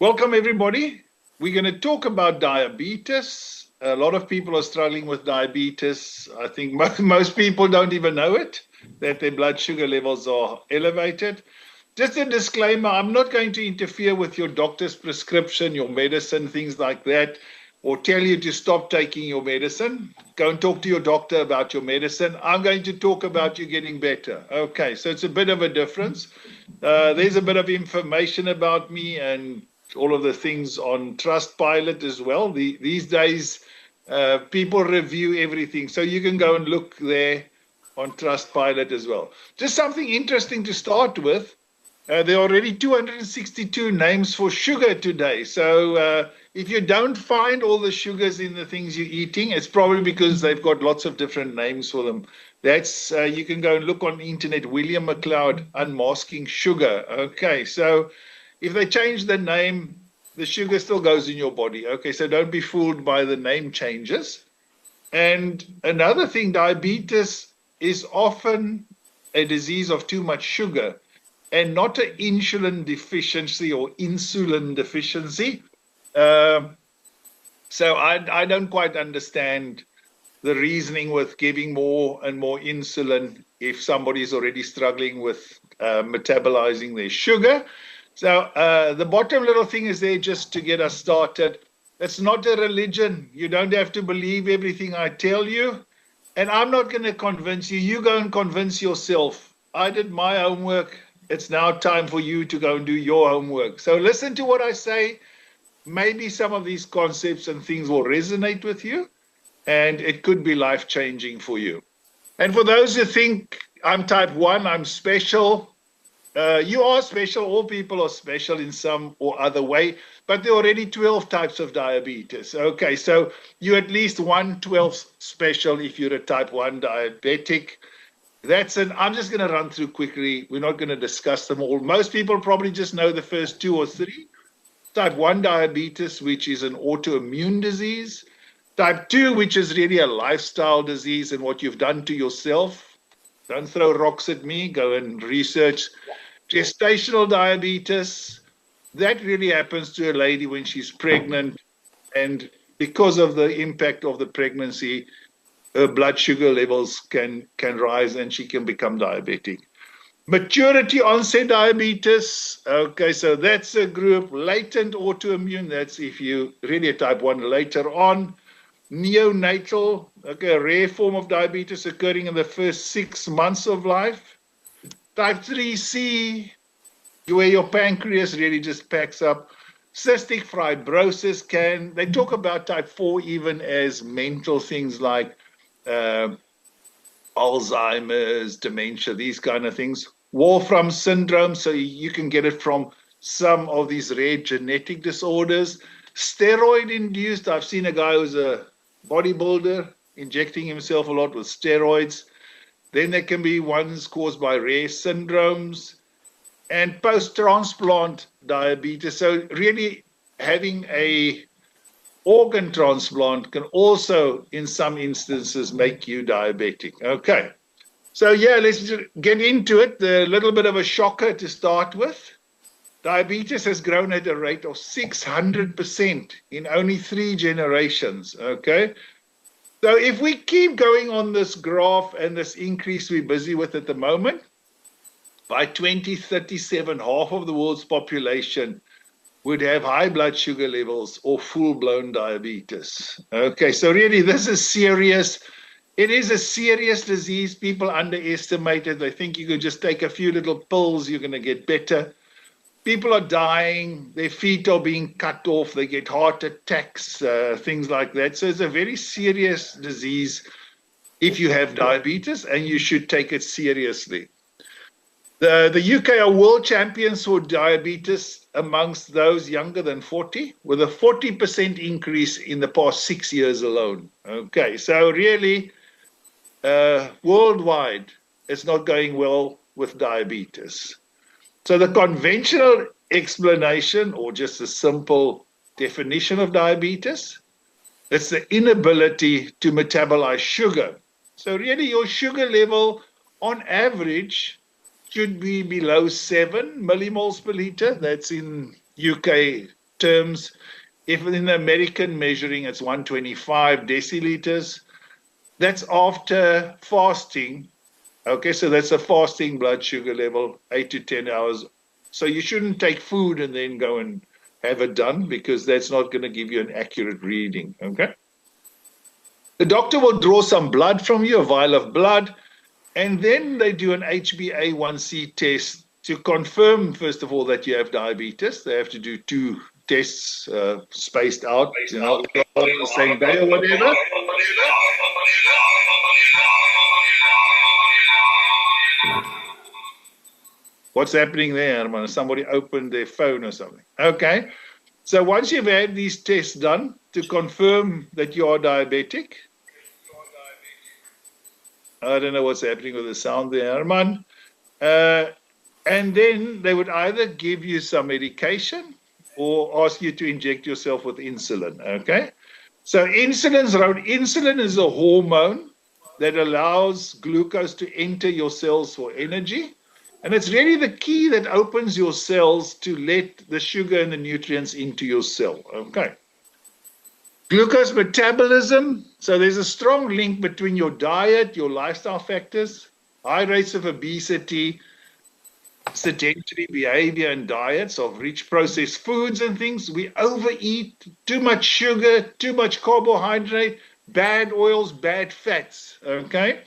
Welcome, everybody. We're going to talk about diabetes. A lot of people are struggling with diabetes. I think most people don't even know it, that their blood sugar levels are elevated. Just a disclaimer, I'm not going to interfere with your doctor's prescription, your medicine, things like that, or tell you to stop taking your medicine. Go and talk to your doctor about your medicine. I'm going to talk about you getting better. Okay, so it's a bit of a difference. There's a bit of information about me and all of the things on Trustpilot as well. These days, people review everything. So you can go and look there on Trustpilot as well. Just something interesting to start with. There are already 262 names for sugar today. So if you don't find all the sugars in the things you're eating, it's probably because they've got lots of different names for them. That's you can go and look on the internet. William McLeod unmasking sugar. Okay, so if they change the name, the sugar still goes in your body. Okay, so don't be fooled by the name changes. And another thing, diabetes is often a disease of too much sugar and not an insulin deficiency or insulin deficiency. Um so I don't quite understand the reasoning with giving more and more insulin if somebody's already struggling with metabolizing their sugar. So the bottom little thing is there just to get us started. It's not a religion. You don't have to believe everything I tell you. And I'm not going to convince you. You go and convince yourself. I did my homework. It's now time for you to go and do your homework. So listen to what I say. Maybe some of these concepts and things will resonate with you, and it could be life changing for you. And for those who think I'm type 1, I'm special, you are special. All people are special in some or other way, but there are already 12 types of diabetes. Okay, so you're at least 1/12 special if you're a type 1 diabetic. I'm just going to run through quickly. We're not going to discuss them all. Most people probably just know the first two or three. Type 1 diabetes, which is an autoimmune disease. Type 2, which is really a lifestyle disease and what you've done to yourself. Don't throw rocks at me. Go and research. Gestational diabetes, that really happens to a lady when she's pregnant. And because of the impact of the pregnancy, her blood sugar levels can rise and she can become diabetic. Maturity onset diabetes. Okay, so that's a group. Latent autoimmune, that's if you really a type 1 later on. Neonatal, okay, a rare form of diabetes occurring in the first 6 months of life. Type 3C, where your pancreas really just packs up. Cystic fibrosis they talk about type 4 even as mental things like uh, Alzheimer's, dementia, these kind of things. Wolfram syndrome, so you can get it from some of these rare genetic disorders. Steroid induced, I've seen a guy who's a bodybuilder injecting himself a lot with steroids. Then there can be ones caused by rare syndromes and post-transplant diabetes. So really having a organ transplant can also, in some instances, make you diabetic. Okay. So yeah, let's get into it. A little bit of a shocker to start with. Diabetes has grown at a rate of 600% in only 3 generations. Okay. So if we keep going on this graph and this increase we're busy with at the moment, by 2037, half of the world's population would have high blood sugar levels or full-blown diabetes. Okay, so really this is serious. It is a serious disease. People underestimate it. They think you could just take a few little pills, you're going to get better. People are dying. Their feet are being cut off. They get heart attacks, things like that. So it's a very serious disease if you have diabetes, and you should take it seriously. The UK are world champions for diabetes amongst those younger than 40, with a 40% increase in the past 6 years alone. Okay, so really, worldwide, it's not going well with diabetes. So the conventional explanation, or just a simple definition of diabetes, it's the inability to metabolize sugar. So really, your sugar level on average should be below 7 millimoles per liter. That's in UK terms. If in the American measuring, it's 125 deciliters. That's after fasting. Okay, so that's a fasting blood sugar level, 8 to 10 hours. So you shouldn't take food and then go and have it done, because that's not going to give you an accurate reading. Okay. The doctor will draw some blood from you, a vial of blood, and then they do an HbA1c test to confirm, first of all, that you have diabetes. They have to do 2 tests spaced out, the same day or whatever. What's happening there, Herman? Somebody opened their phone or something. Okay. So once you've had these tests done to confirm that you are diabetic, I don't know what's happening with the sound there, Herman. And then they would either give you some medication or ask you to inject yourself with insulin. Okay. So insulin is a hormone that allows glucose to enter your cells for energy. And it's really the key that opens your cells to let the sugar and the nutrients into your cell. Okay. Glucose metabolism. So there's a strong link between your diet, your lifestyle factors, high rates of obesity, sedentary behavior and diets of rich processed foods and things. We overeat, too much sugar, too much carbohydrate, bad oils, bad fats. Okay.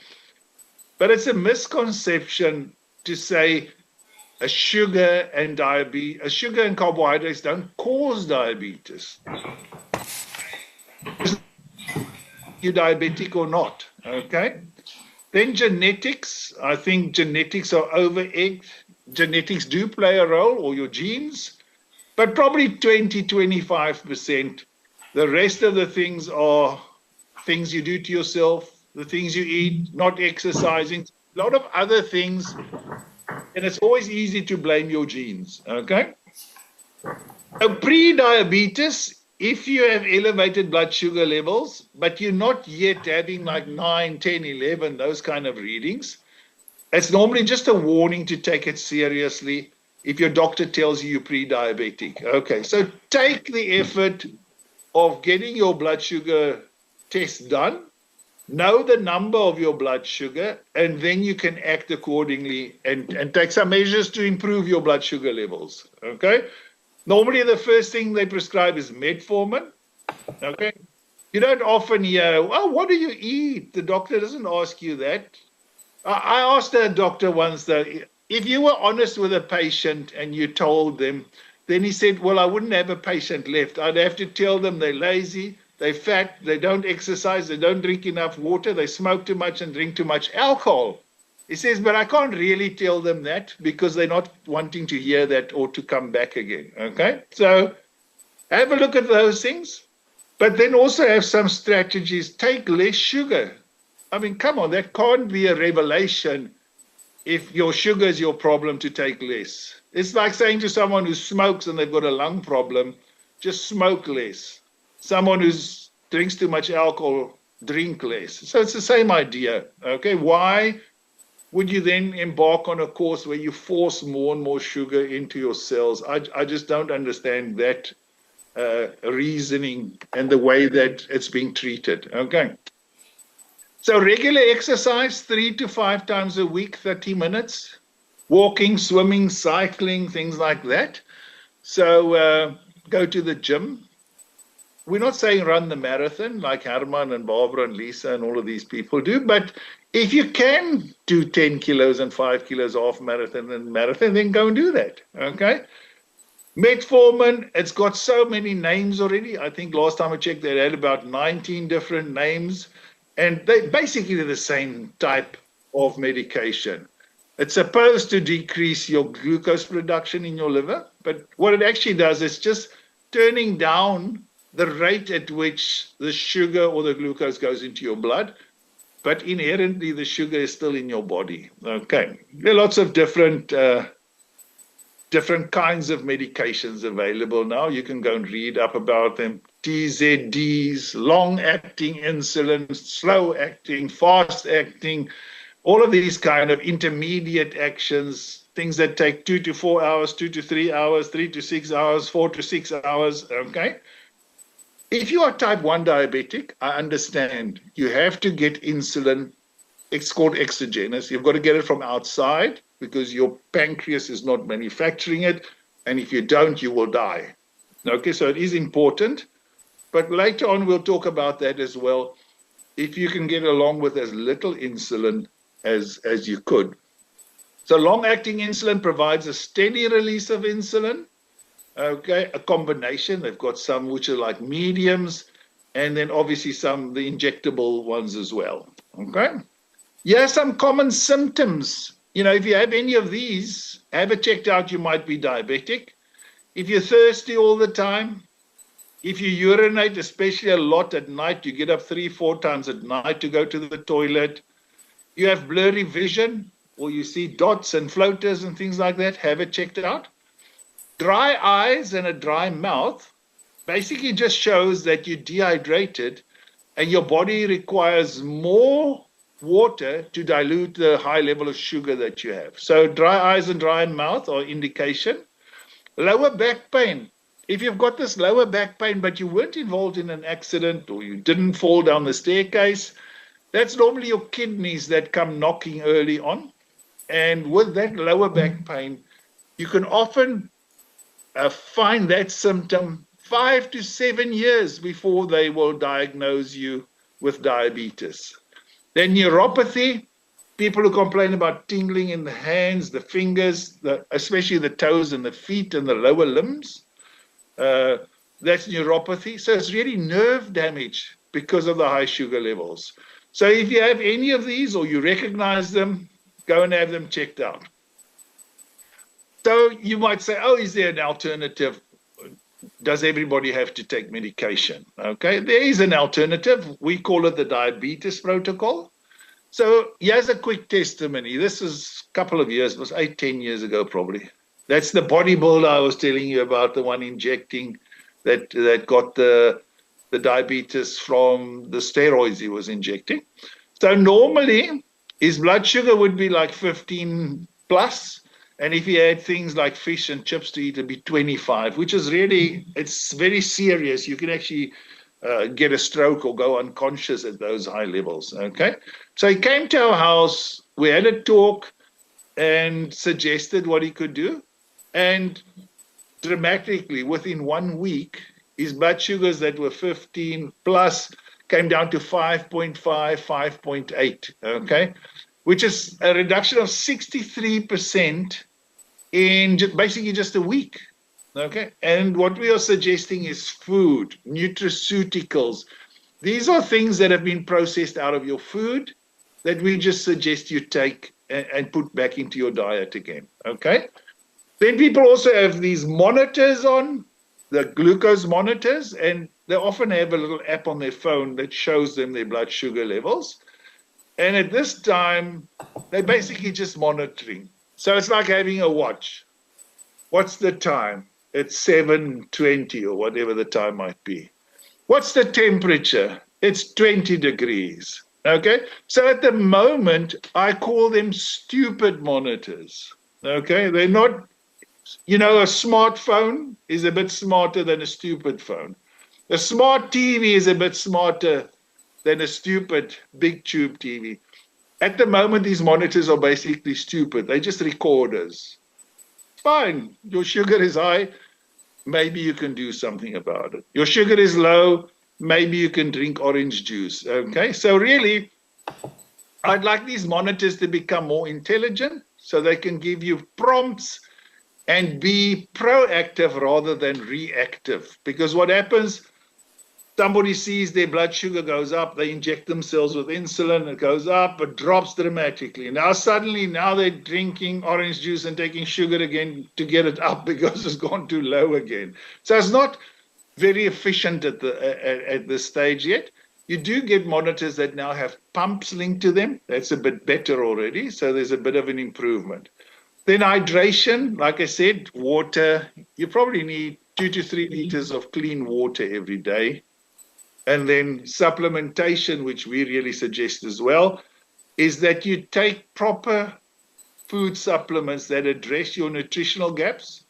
But it's a misconception to say a sugar and carbohydrates don't cause diabetes. You're diabetic or not, okay? Then genetics. I think genetics are over-egged. Genetics do play a role, or your genes, but probably 20-25%. The rest of the things are things you do to yourself, the things you eat, not exercising, a lot of other things. And it's always easy to blame your genes, okay? So pre-diabetes, if you have elevated blood sugar levels, but you're not yet having like 9, 10, 11, those kind of readings, it's normally just a warning to take it seriously if your doctor tells you you're pre-diabetic. Okay, so take the effort of getting your blood sugar test done, know the number of your blood sugar, and then you can act accordingly and take some measures to improve your blood sugar levels, okay? Normally, the first thing they prescribe is metformin, okay? You don't often hear, oh, what do you eat? The doctor doesn't ask you that. I asked a doctor once, though, if you were honest with a patient and you told them, then he said, well, I wouldn't have a patient left. I'd have to tell them they're lazy, they're fat, they don't exercise, they don't drink enough water, they smoke too much and drink too much alcohol. He says, but I can't really tell them that because they're not wanting to hear that or to come back again, okay? So have a look at those things, but then also have some strategies. Take less sugar. I mean, come on, that can't be a revelation if your sugar is your problem to take less. It's like saying to someone who smokes and they've got a lung problem, just smoke less. Someone who drinks too much alcohol, drink less. So it's the same idea, okay? Why would you then embark on a course where you force more and more sugar into your cells? I just don't understand that reasoning and the way that it's being treated, okay? So regular exercise, 3 to 5 times a week, 30 minutes. Walking, swimming, cycling, things like that. So go to the gym. We're not saying run the marathon like Herman and Barbara and Lisa and all of these people do, but if you can do 10 kilos and 5 kilos off marathon, then go and do that, okay? Metformin, it's got so many names already. I think last time I checked, they had about 19 different names, and they basically the same type of medication. It's supposed to decrease your glucose production in your liver, but what it actually does is just turning down the rate at which the sugar or the glucose goes into your blood, but inherently the sugar is still in your body. Okay, there are lots of different kinds of medications available now. You can go and read up about them. TZDs, long-acting insulin, slow-acting, fast-acting, all of these kind of intermediate actions. things that take 2 to 4 hours, 2 to 3 hours, 3 to 6 hours, 4 to 6 hours, okay? If you are type 1 diabetic, I understand you have to get insulin. It's called exogenous. You've got to get it from outside because your pancreas is not manufacturing it. And if you don't, you will die. Okay, so it is important. But later on, we'll talk about that as well. If you can get along with as little insulin as you could. So long-acting insulin provides a steady release of insulin. Okay, a combination. They've got some which are like mediums, and then obviously some the injectable ones as well. Okay. Yeah, some common symptoms. You know, if you have any of these, have it checked out. You might be diabetic. If you're thirsty all the time, if you urinate, especially a lot at night, you get up 3-4 times at night to go to the toilet. You have blurry vision, or you see dots and floaters and things like that, have it checked out. Dry eyes and a dry mouth basically just shows that you're dehydrated and your body requires more water to dilute the high level of sugar that you have. So dry eyes and dry mouth are indication. Lower back pain. If you've got this lower back pain, but you weren't involved in an accident or you didn't fall down the staircase, that's normally your kidneys that come knocking early on. And with that lower back pain, you can often find that symptom 5 to 7 years before they will diagnose you with diabetes. Then neuropathy, people who complain about tingling in the hands, the fingers, especially the toes and the feet and the lower limbs, that's neuropathy. So it's really nerve damage because of the high sugar levels. So if you have any of these or you recognize them, go and have them checked out. So you might say, oh, is there an alternative? Does everybody have to take medication? Okay, there is an alternative. We call it the diabetes protocol. So here's a quick testimony. This is a couple of years, it was 8-10 years ago probably. That's the bodybuilder I was telling you about, the one injecting that got the diabetes from the steroids he was injecting. So normally his blood sugar would be like 15 plus. And if he had things like fish and chips to eat, it'd be 25, which is really, it's very serious. You can actually get a stroke or go unconscious at those high levels, okay? So he came to our house, we had a talk and suggested what he could do. And dramatically, within 1 week, his blood sugars that were 15 plus came down to 5.5, 5.8, okay? Which is a reduction of 63% in basically just a week, okay? And what we are suggesting is food, nutraceuticals. These are things that have been processed out of your food that we just suggest you take and put back into your diet again, okay? Then people also have these monitors on, the glucose monitors, and they often have a little app on their phone that shows them their blood sugar levels. And at this time, they're basically just monitoring. So it's like having a watch. What's the time? It's 7:20 or whatever the time might be. What's the temperature? It's 20 degrees. Okay? So at the moment, I call them stupid monitors. Okay? They're not, you know, a smartphone is a bit smarter than a stupid phone. A smart TV is a bit smarter than a stupid big tube TV. At the moment, these monitors are basically stupid. They're just recorders. Fine, your sugar is high, maybe you can do something about it. Your sugar is low, maybe you can drink orange juice, okay? So really, I'd like these monitors to become more intelligent so they can give you prompts and be proactive rather than reactive. Because what happens, somebody sees their blood sugar goes up, they inject themselves with insulin, it goes up, it drops dramatically. Now suddenly, now they're drinking orange juice and taking sugar again to get it up because it's gone too low again. So it's not very efficient at this stage yet. You do get monitors that now have pumps linked to them. That's a bit better already, so there's a bit of an improvement. Then hydration, like I said, water. You probably need 2 to 3 liters of clean water every day. And then supplementation, which we really suggest as well, is that you take proper food supplements that address your nutritional gaps,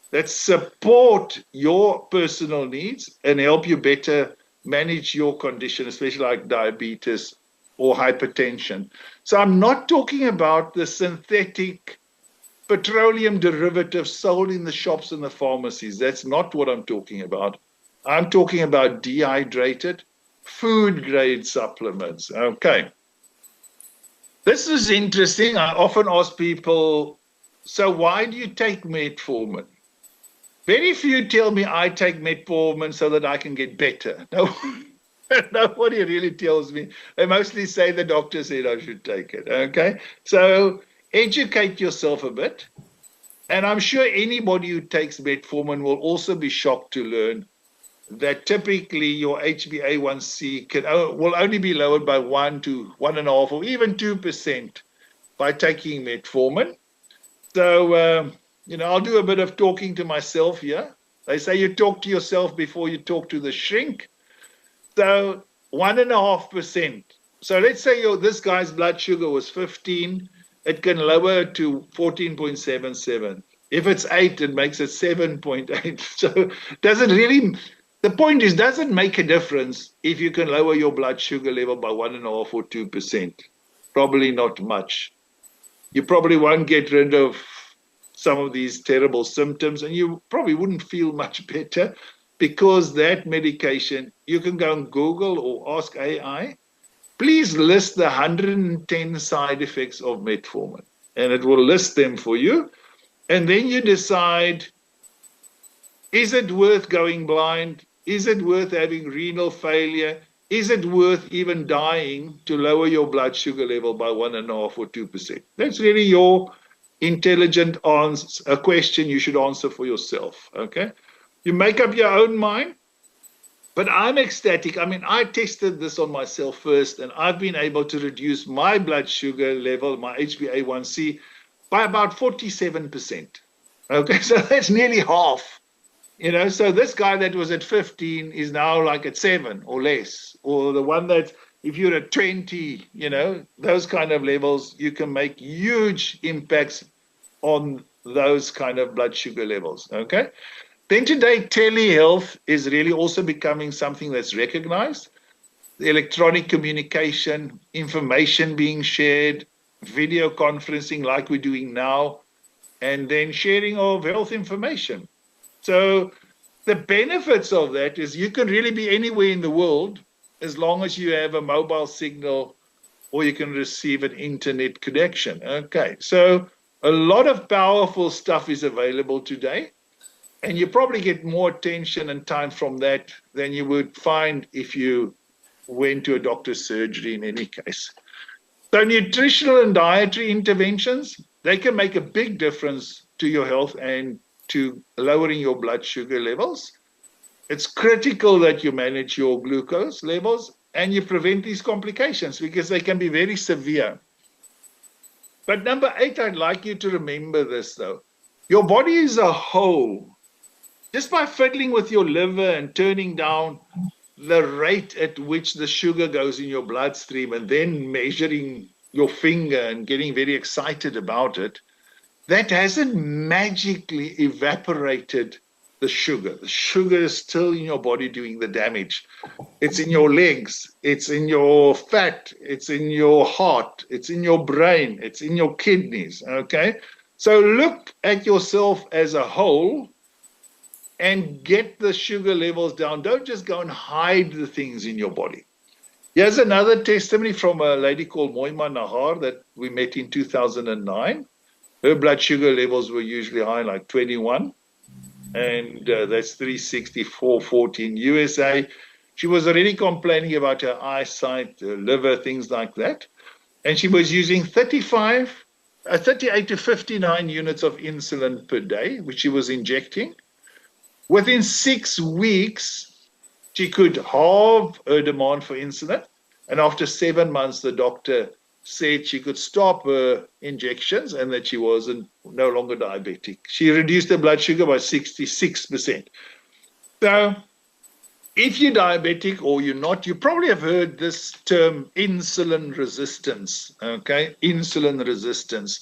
that support your personal needs and help you better manage your condition, especially like diabetes or hypertension. So I'm not talking about the synthetic petroleum derivatives sold in the shops and the pharmacies. That's not what I'm talking about. I'm talking about dehydrated food grade supplements. Okay. This is interesting. I often ask people, so why do you take metformin? Very few tell me I take metformin so that I can get better. No, nobody really tells me. They mostly say the doctor said I should take it. Okay. So educate yourself a bit. And I'm sure anybody who takes metformin will also be shocked to learn that typically your HbA1c will only be lowered by 1 to 1.5 or even 2% by taking metformin. So, I'll do a bit of talking to myself here. They say you talk to yourself before you talk to the shrink. So 1.5%. So let's say this guy's blood sugar was 15. It can lower to 14.77. If it's 8, it makes it 7.8. So the point is, does it make a difference if you can lower your blood sugar level by 1.5 or 2%? Probably not much. You probably won't get rid of some of these terrible symptoms, and you probably wouldn't feel much better because that medication, you can go and Google or ask AI, please list the 110 side effects of metformin, and it will list them for you. And then you decide, is it worth going blind? Is it worth having renal failure? Is it worth even dying to lower your blood sugar level by 1.5 or 2%? That's really your intelligent answer, a question you should answer for yourself. Okay, you make up your own mind. But I'm ecstatic. I mean, I tested this on myself first, and I've been able to reduce my blood sugar level, my HbA1c, by about 47%. Okay, so that's nearly half. So this guy that was at 15 is now like at 7 or less. Or the one that, if you're at 20, those kind of levels, you can make huge impacts on those kind of blood sugar levels. Okay. Then today, telehealth is really also becoming something that's recognized. The electronic communication, information being shared, video conferencing like we're doing now, and then sharing of health information. So the benefits of that is you can really be anywhere in the world as long as you have a mobile signal or you can receive an internet connection. Okay, so a lot of powerful stuff is available today. And you probably get more attention and time from that than you would find if you went to a doctor's surgery in any case. So nutritional and dietary interventions, they can make a big difference to your health and to lowering your blood sugar levels. It's critical that you manage your glucose levels and you prevent these complications because they can be very severe. But number 8, I'd like you to remember this though. Your body is a whole. Just by fiddling with your liver and turning down the rate at which the sugar goes in your bloodstream and then measuring your finger and getting very excited about it, that hasn't magically evaporated the sugar. The sugar is still in your body doing the damage. It's in your legs, it's in your fat, it's in your heart, it's in your brain, it's in your kidneys, okay? So look at yourself as a whole and get the sugar levels down. Don't just go and hide the things in your body. Here's another testimony from a lady called Moima Nahar that we met in 2009. Her blood sugar levels were usually high, like 21. And that's 364/40 in USA. She was already complaining about her eyesight, her liver, things like that. And she was using 38 to 59 units of insulin per day, which she was injecting. Within 6 weeks, she could halve her demand for insulin. And after 7 months, the doctor said she could stop her injections and that she was no longer diabetic. She reduced her blood sugar by 66%. So if you're diabetic or you're not, you probably have heard this term insulin resistance, okay? Insulin resistance.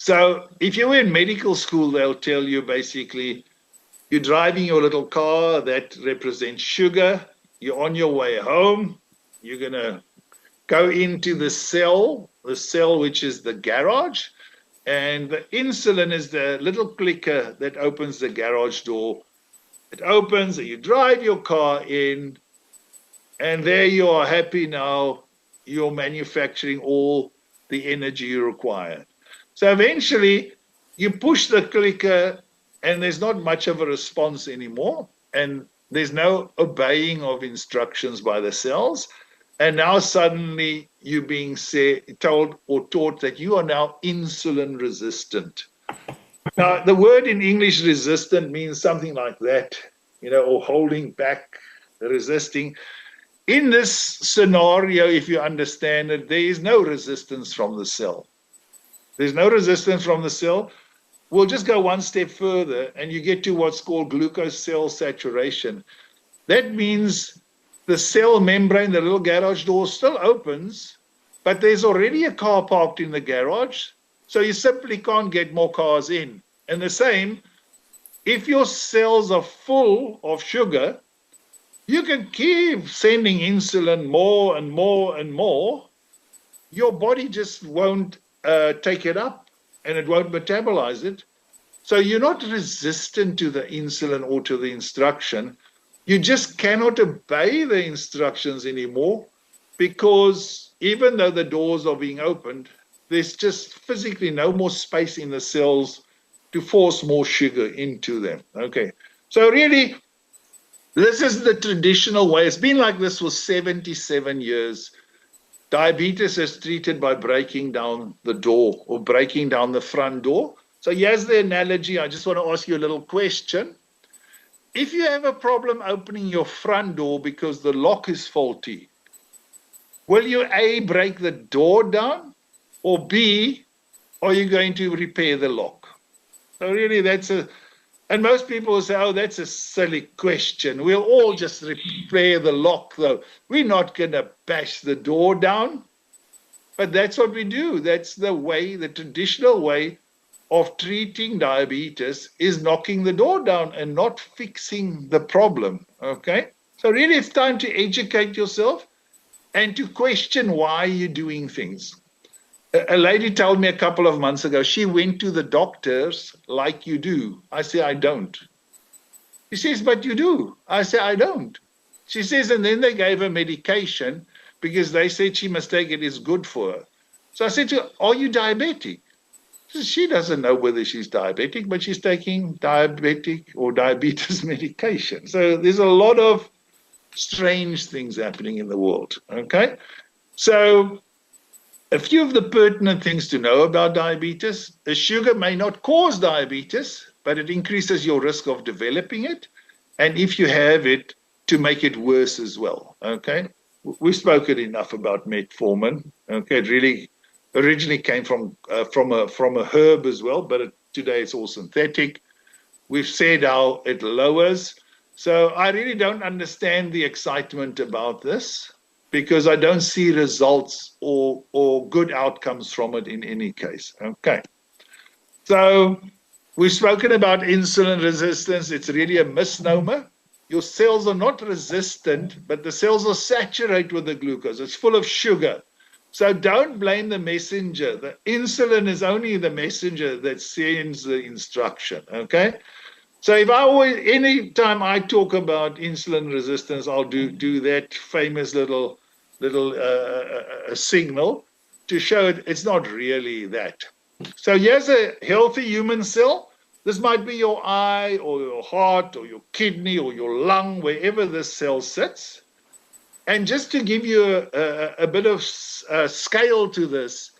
So if you were in medical school, they'll tell you basically you're driving your little car that represents sugar. You're on your way home. You're going to go into the cell which is the garage. And the insulin is the little clicker that opens the garage door. It opens and you drive your car in, and there you are happy now. You're manufacturing all the energy you require. So eventually you push the clicker and there's not much of a response anymore. And there's no obeying of instructions by the cells. And now suddenly you're being told or taught that you are now insulin resistant. Now, the word in English resistant means something like that, or holding back, resisting. In this scenario, if you understand it, there is no resistance from the cell. There's no resistance from the cell. We'll just go one step further, and you get to what's called glucose cell saturation. That means the cell membrane, the little garage door, still opens, but there's already a car parked in the garage, so you simply can't get more cars in. And the same, if your cells are full of sugar, you can keep sending insulin more and more and more. Your body just won't take it up, and it won't metabolize it. So you're not resistant to the insulin or to the instruction. You just cannot obey the instructions anymore, because even though the doors are being opened, there's just physically no more space in the cells to force more sugar into them. Okay, so really, this is the traditional way. It's been like this for 77 years. Diabetes is treated by breaking down the door or breaking down the front door. So here's the analogy. I just want to ask you a little question. If you have a problem opening your front door because the lock is faulty, will you A, break the door down, or B, are you going to repair the lock? So really and most people will say, oh, that's a silly question. We'll all just repair the lock, though. We're not going to bash the door down. But that's what we do. That's the way, the traditional way of treating diabetes is knocking the door down and not fixing the problem, okay? So really it's time to educate yourself and to question why you're doing things. A lady told me a couple of months ago, she went to the doctors like you do. I say, I don't. She says, but you do. I say, I don't. She says, and then they gave her medication because they said she must take it, it's good for her. So I said to her, are you diabetic? She doesn't know whether she's diabetic, but she's taking diabetic or diabetes medication. So there's a lot of strange things happening in the world, okay? So a few of the pertinent things to know about diabetes. The sugar may not cause diabetes, but it increases your risk of developing it. And if you have it, to make it worse as well, okay? We've spoken enough about metformin, okay? It really originally came from a herb as well, but today it's all synthetic. We've said how it lowers. So I really don't understand the excitement about this, because I don't see results or good outcomes from it in any case. Okay. So we've spoken about insulin resistance. It's really a misnomer. Your cells are not resistant, but the cells are saturated with the glucose. It's full of sugar. So don't blame the messenger. The insulin is only the messenger that sends the instruction, okay? So if anytime I talk about insulin resistance, I'll do that famous little signal to show it's not really that. So here's a healthy human cell. This might be your eye or your heart or your kidney or your lung, wherever this cell sits. And just to give you a bit of scale to this,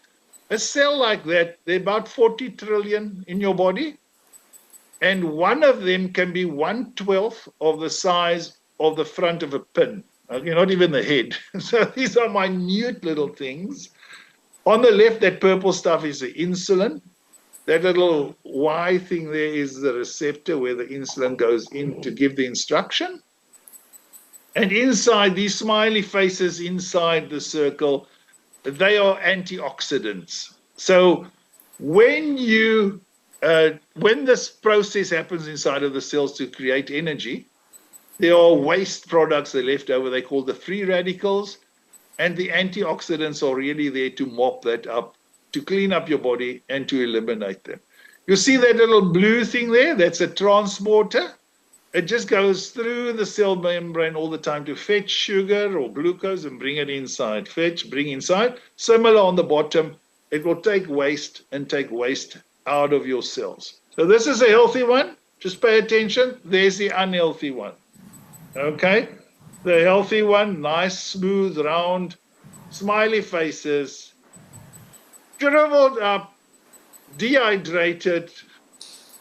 a cell like that, there are about 40 trillion in your body. And one of them can be 1/12 of the size of the front of a pin. Okay, not even the head. So these are minute little things. On the left, that purple stuff is the insulin. That little Y thing there is the receptor where the insulin goes in to give the instruction. And inside, these smiley faces inside the circle, they are antioxidants. So When when this process happens inside of the cells to create energy, there are waste products that are left over. They call the free radicals, and the antioxidants are really there to mop that up, to clean up your body and to eliminate them. You see that little blue thing there? That's a transporter. It just goes through the cell membrane all the time to fetch sugar or glucose and bring it inside. Fetch, bring inside. Similar on the bottom, it will take waste and take waste out of your cells. So this is a healthy one. Just pay attention. There's the unhealthy one. Okay? The healthy one, nice, smooth, round, smiley faces, shriveled up, dehydrated,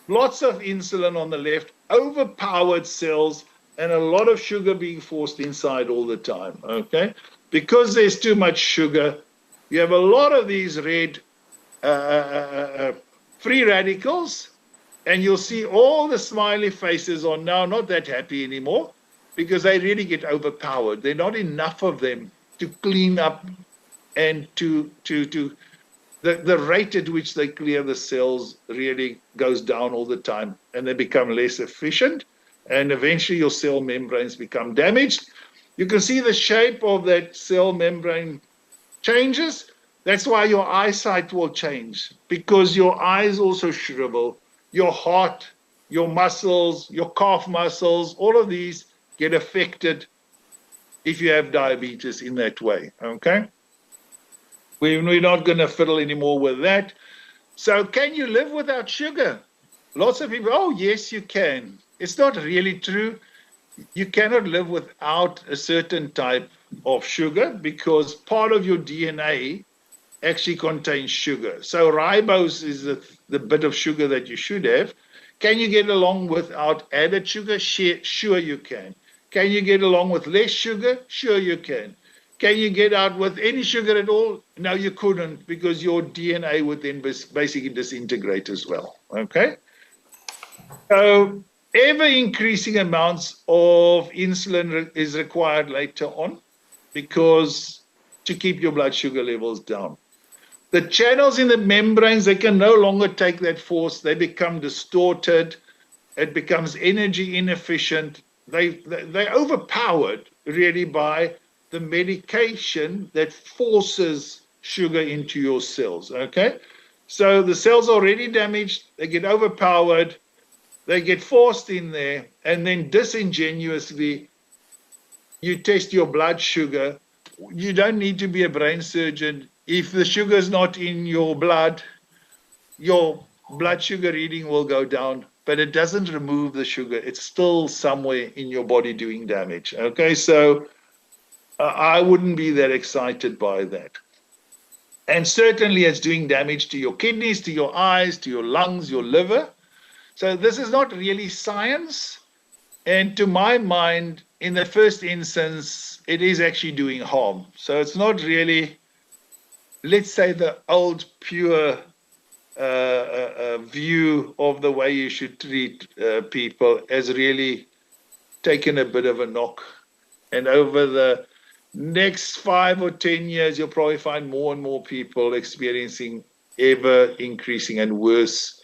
lots of insulin on the left, overpowered cells, and a lot of sugar being forced inside all the time, okay? Because there's too much sugar, you have a lot of these red free radicals, and you'll see all the smiley faces are now not that happy anymore because they really get overpowered. There are not enough of them to clean up and the rate at which they clear the cells really goes down all the time, and they become less efficient, and eventually your cell membranes become damaged. You can see the shape of that cell membrane changes. That's why your eyesight will change, because your eyes also shrivel, your heart, your muscles, your calf muscles, all of these get affected if you have diabetes in that way, okay? We're not going to fiddle anymore with that. So can you live without sugar? Lots of people, oh, yes, you can. It's not really true. You cannot live without a certain type of sugar because part of your DNA actually contains sugar. So ribose is the bit of sugar that you should have. Can you get along without added sugar? Sure you can. Can you get along with less sugar? Sure you can. Can you get out with any sugar at all? No, you couldn't, because your DNA would then basically disintegrate as well, okay? So ever increasing amounts of insulin is required later on because to keep your blood sugar levels down. The channels in the membranes, they can no longer take that force. They become distorted. It becomes energy inefficient. They're overpowered really by the medication that forces sugar into your cells, okay? So the cells are already damaged, they get overpowered, they get forced in there, and then disingenuously, you test your blood sugar. You don't need to be a brain surgeon. If the sugar is not in your blood sugar reading will go down, but it doesn't remove the sugar. It's still somewhere in your body doing damage, okay? So I wouldn't be that excited by that. And certainly it's doing damage to your kidneys, to your eyes, to your lungs, your liver. So this is not really science. And to my mind, in the first instance, it is actually doing harm. So it's not really, let's say, the old pure view of the way you should treat people has really taken a bit of a knock. And over the next 5 or 10 years, you'll probably find more and more people experiencing ever increasing and worse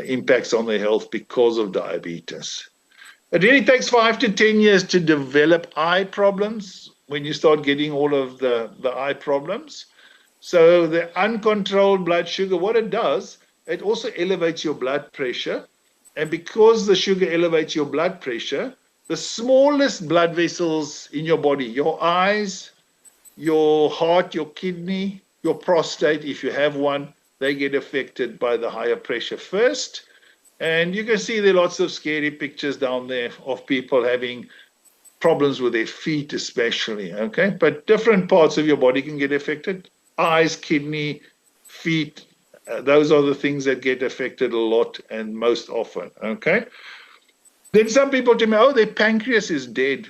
impacts on their health because of diabetes. It really takes 5 to 10 years to develop eye problems when you start getting all of the eye problems. So the uncontrolled blood sugar, what it does, it also elevates your blood pressure. And because the sugar elevates your blood pressure, the smallest blood vessels in your body, your eyes, your heart, your kidney, your prostate, if you have one, they get affected by the higher pressure first. And you can see there are lots of scary pictures down there of people having problems with their feet especially, okay? But different parts of your body can get affected. Eyes, kidney, feet, those are the things that get affected a lot and most often, okay? Then some people tell me, oh, their pancreas is dead.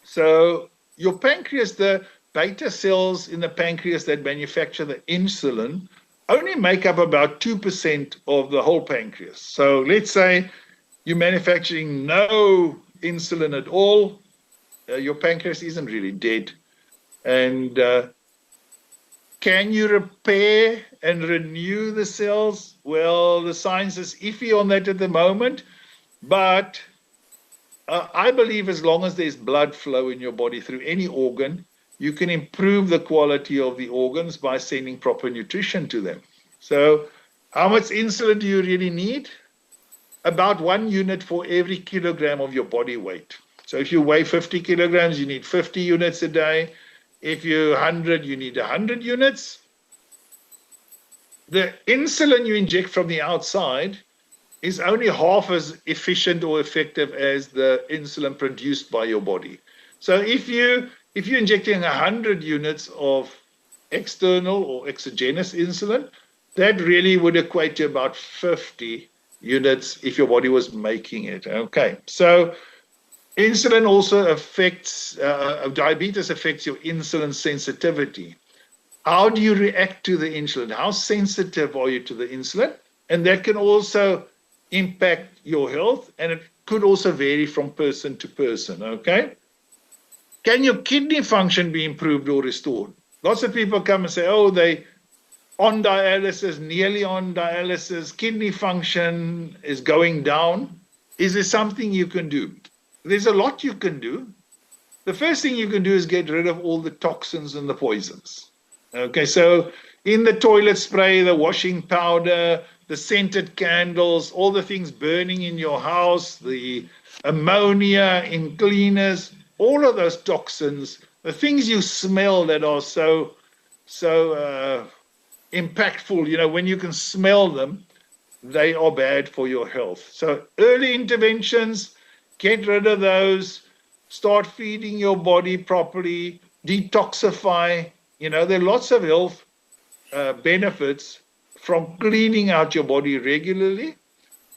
So your pancreas, the beta cells in the pancreas that manufacture the insulin only make up about 2% of the whole pancreas. So let's say you're manufacturing no insulin at all, your pancreas isn't really dead. And Can you repair and renew the cells? Well, the science is iffy on that at the moment, but I believe as long as there's blood flow in your body through any organ, you can improve the quality of the organs by sending proper nutrition to them. So how much insulin do you really need? About 1 unit for every kilogram of your body weight. So if you weigh 50 kilograms, you need 50 units a day. If you're 100, you need 100 units. The insulin you inject from the outside is only half as efficient or effective as the insulin produced by your body. So if you're injecting 100 units of external or exogenous insulin, that really would equate to about 50 units if your body was making it. Okay, so insulin also affects, diabetes affects your insulin sensitivity. How do you react to the insulin? How sensitive are you to the insulin? And that can also impact your health, and it could also vary from person to person, okay? Can your kidney function be improved or restored? Lots of people come and say, oh, they on dialysis, nearly on dialysis, kidney function is going down. Is there something you can do? There's a lot you can do. The first thing you can do is get rid of all the toxins and the poisons. Okay, so in the toilet spray, the washing powder, the scented candles, all the things burning in your house, the ammonia in cleaners, all of those toxins, the things you smell that are so impactful, you know, when you can smell them, they are bad for your health. So early interventions, get rid of those, start feeding your body properly, detoxify. You know, there are lots of health benefits from cleaning out your body regularly,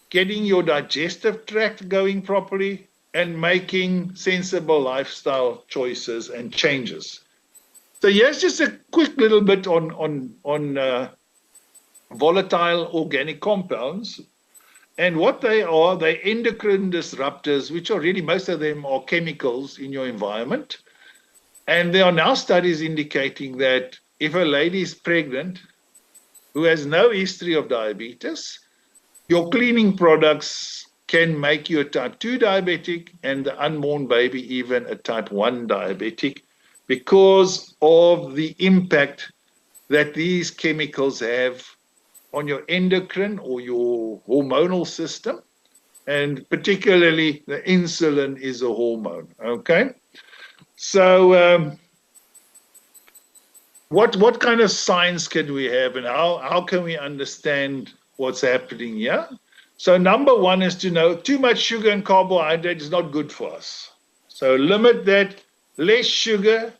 getting your digestive tract going properly, and making sensible lifestyle choices and changes. So here's just a quick little bit on volatile organic compounds. And what they are, they're endocrine disruptors, which are really, most of them are chemicals in your environment. And there are now studies indicating that if a lady is pregnant who has no history of diabetes, your cleaning products can make you a type 2 diabetic and the unborn baby even a type 1 diabetic because of the impact that these chemicals have on your endocrine or your hormonal system. And particularly the insulin is a hormone, okay? So what kind of science can we have and how can we understand what's happening here? So number one is to know too much sugar and carbohydrate is not good for us. So limit that, less sugar,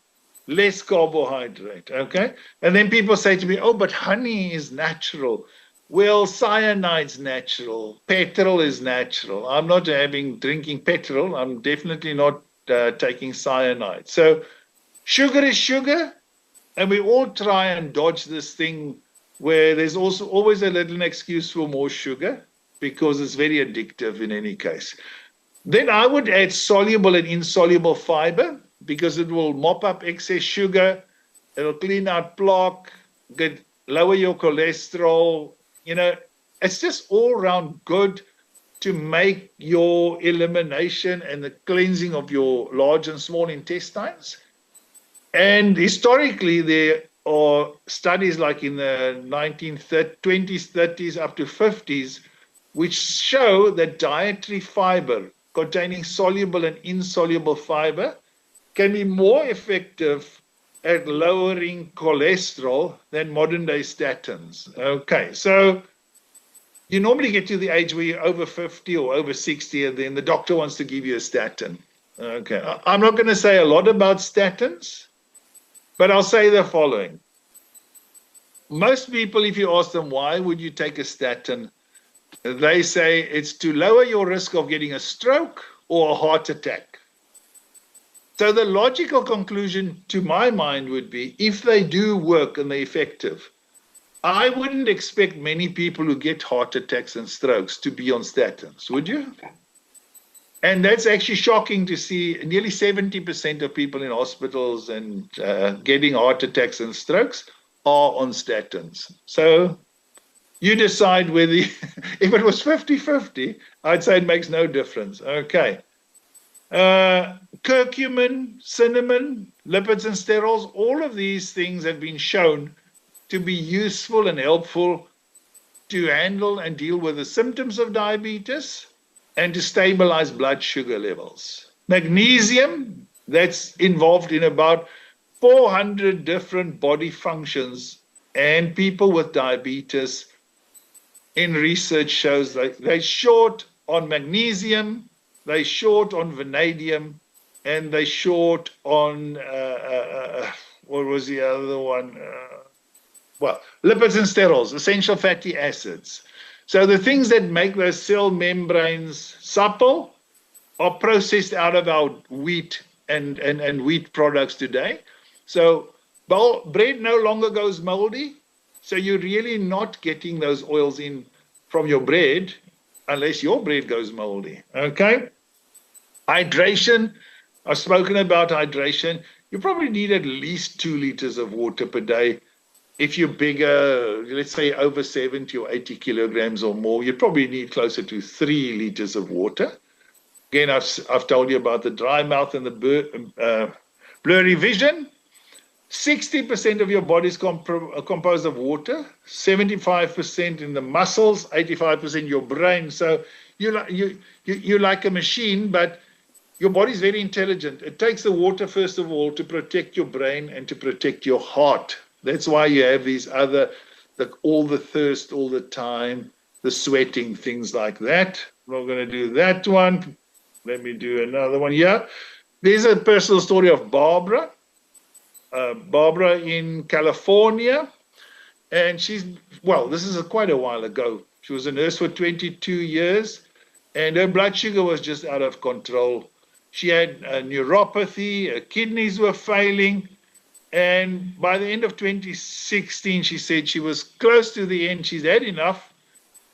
less carbohydrate, okay? And then people say to me, oh, but honey is natural. Well, cyanide's natural. Petrol is natural. I'm not drinking petrol. I'm definitely not taking cyanide. So sugar is sugar, and we all try and dodge this thing where there's also always a little excuse for more sugar because it's very addictive in any case. Then I would add soluble and insoluble fiber because it will mop up excess sugar. It'll clean out plaque, lower your cholesterol. You know, it's just all around good to make your elimination and the cleansing of your large and small intestines. And historically, there are studies like in the 1920s, 30s, up to 50s, which show that dietary fiber containing soluble and insoluble fiber can be more effective at lowering cholesterol than modern day statins. Okay, so you normally get to the age where you're over 50 or over 60, and then the doctor wants to give you a statin. Okay, I'm not going to say a lot about statins, but I'll say the following. Most people, if you ask them why would you take a statin, they say it's to lower your risk of getting a stroke or a heart attack. So the logical conclusion to my mind would be, if they do work and they're effective, I wouldn't expect many people who get heart attacks and strokes to be on statins, would you? And that's actually shocking to see. Nearly 70% of people in hospitals and getting heart attacks and strokes are on statins. So you decide whether, if it was 50-50, I'd say it makes no difference. Okay. Curcumin, cinnamon, lipids and sterols, all of these things have been shown to be useful and helpful to handle and deal with the symptoms of diabetes and to stabilize blood sugar levels. Magnesium, that's involved in about 400 different body functions, and people with diabetes in research shows that they're short on magnesium, they're short on vanadium, and they're short on, what was the other one? Well, lipids and sterols, essential fatty acids. So the things that make those cell membranes supple are processed out of our wheat and wheat products today. So bread no longer goes moldy. So you're really not getting those oils in from your bread unless your bread goes moldy. Okay? Hydration. I've spoken about hydration. You probably need at least 2 liters of water per day. If you're bigger, let's say over 70 or 80 kilograms or more, you probably need closer to 3 liters of water. Again, I've told you about the dry mouth and the blurry vision. 60% of your body is composed of water, 75% in the muscles, 85% your brain. So you're like a machine, but your body is very intelligent. It takes the water, first of all, to protect your brain and to protect your heart. That's why you have these other, all the thirst all the time, the sweating, things like that. I'm not going to do that one. Let me do another one here. There's a personal story of Barbara. Barbara in California. And this is quite a while ago. She was a nurse for 22 years, and her blood sugar was just out of control. She had a neuropathy, her kidneys were failing. And by the end of 2016, she said she was close to the end. She's had enough.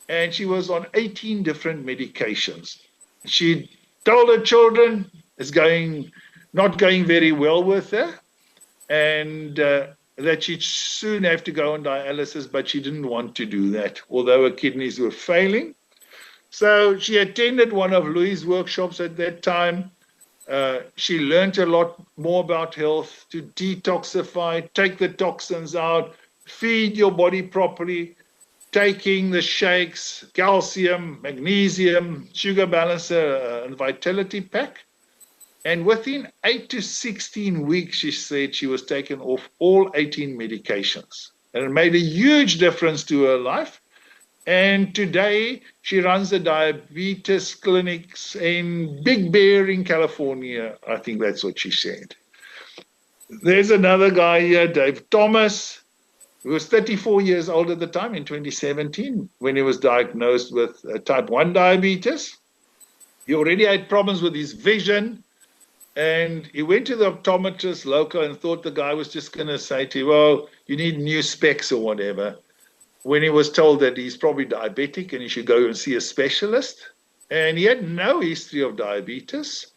And she was on 18 different medications. She told her children it's not going very well with her, and that she'd soon have to go on dialysis, but she didn't want to do that, although her kidneys were failing. So she attended one of Louis' workshops at that time. She learned a lot more about health, to detoxify, take the toxins out, feed your body properly, taking the shakes, calcium, magnesium, sugar balancer, and vitality pack. And within 8 to 16 weeks, she said she was taken off all 18 medications. And it made a huge difference to her life. And today, she runs the diabetes clinics in Big Bear in California. I think that's what she said. There's another guy here, Dave Thomas, who was 34 years old at the time in 2017 when he was diagnosed with type 1 diabetes. He already had problems with his vision. And he went to the optometrist local and thought the guy was just going to say to him, well, you need new specs or whatever, when he was told that he's probably diabetic and he should go and see a specialist. And he had no history of diabetes.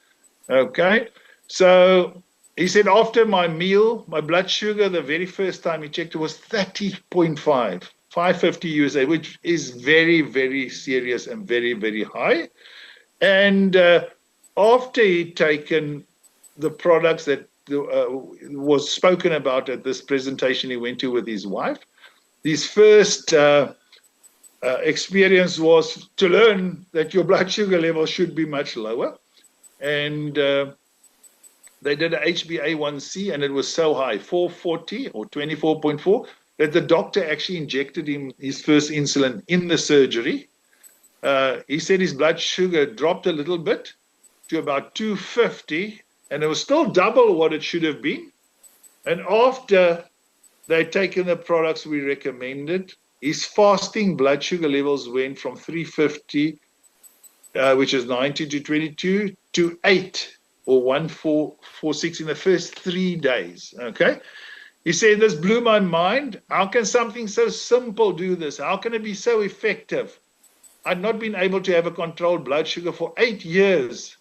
Okay. So he said, after my meal, my blood sugar, the very first time he checked, it was 30.5, 550 USA, which is very, very serious and very, very high. And after he'd taken the products that was spoken about at this presentation he went to with his wife, his first experience was to learn that your blood sugar level should be much lower. And they did a HbA1c, and it was so high, 440 or 24.4, that the doctor actually injected him his first insulin in the surgery. He said his blood sugar dropped a little bit to about 250, and it was still double what it should have been. And after they'd taken the products we recommended, his fasting blood sugar levels went from 350, which is 90 to 22, to 8 or 1446 in the first 3 days. Okay. He said, this blew my mind. How can something so simple do this? How can it be so effective? I'd not been able to have a controlled blood sugar for 8 years.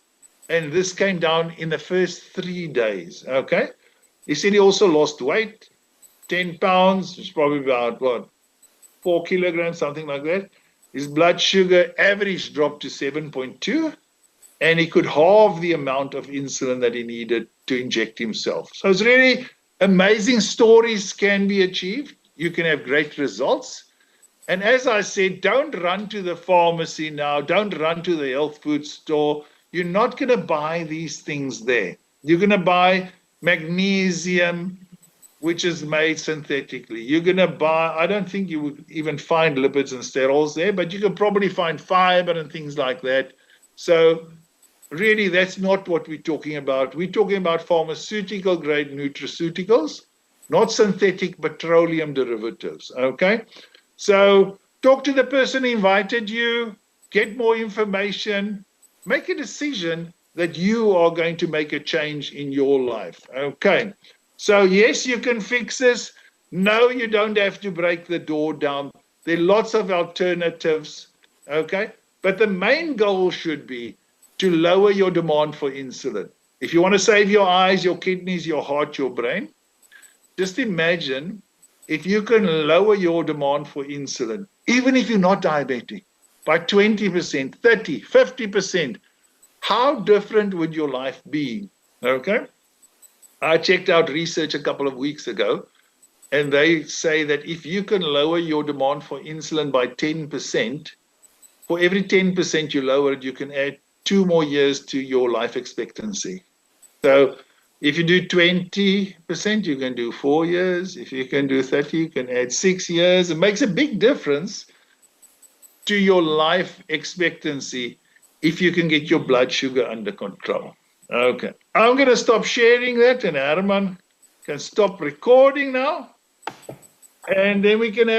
And this came down in the first 3 days. Okay. He said he also lost weight. 10 pounds, which is probably about what, 4 kilograms, something like that. His blood sugar average dropped to 7.2, and he could halve the amount of insulin that he needed to inject himself. So it's really amazing. Stories can be achieved. You can have great results. And as I said, don't run to the pharmacy now. Don't run to the health food store. You're not going to buy these things there. You're going to buy magnesium, which is made synthetically. You're going to buy, I don't think you would even find lipids and sterols there, but you can probably find fiber and things like that. So really, that's not what we're talking about. We're talking about pharmaceutical grade nutraceuticals, not synthetic petroleum derivatives. Okay? So talk to the person who invited you, get more information, make a decision that you are going to make a change in your life. Okay. So yes, you can fix this. No, you don't have to break the door down. There are lots of alternatives. Okay. But the main goal should be to lower your demand for insulin. If you want to save your eyes, your kidneys, your heart, your brain, just imagine if you can lower your demand for insulin, even if you're not diabetic, by 20%, 30, 50%, how different would your life be? Okay. I checked out research a couple of weeks ago, and they say that if you can lower your demand for insulin by 10%, for every 10% you lower it, you can add 2 more years to your life expectancy. So if you do 20%, you can do 4 years. If you can do 30, you can add 6 years. It makes a big difference to your life expectancy if you can get your blood sugar under control. Okay. I'm going to stop sharing that, and Herman can stop recording now. And then we can have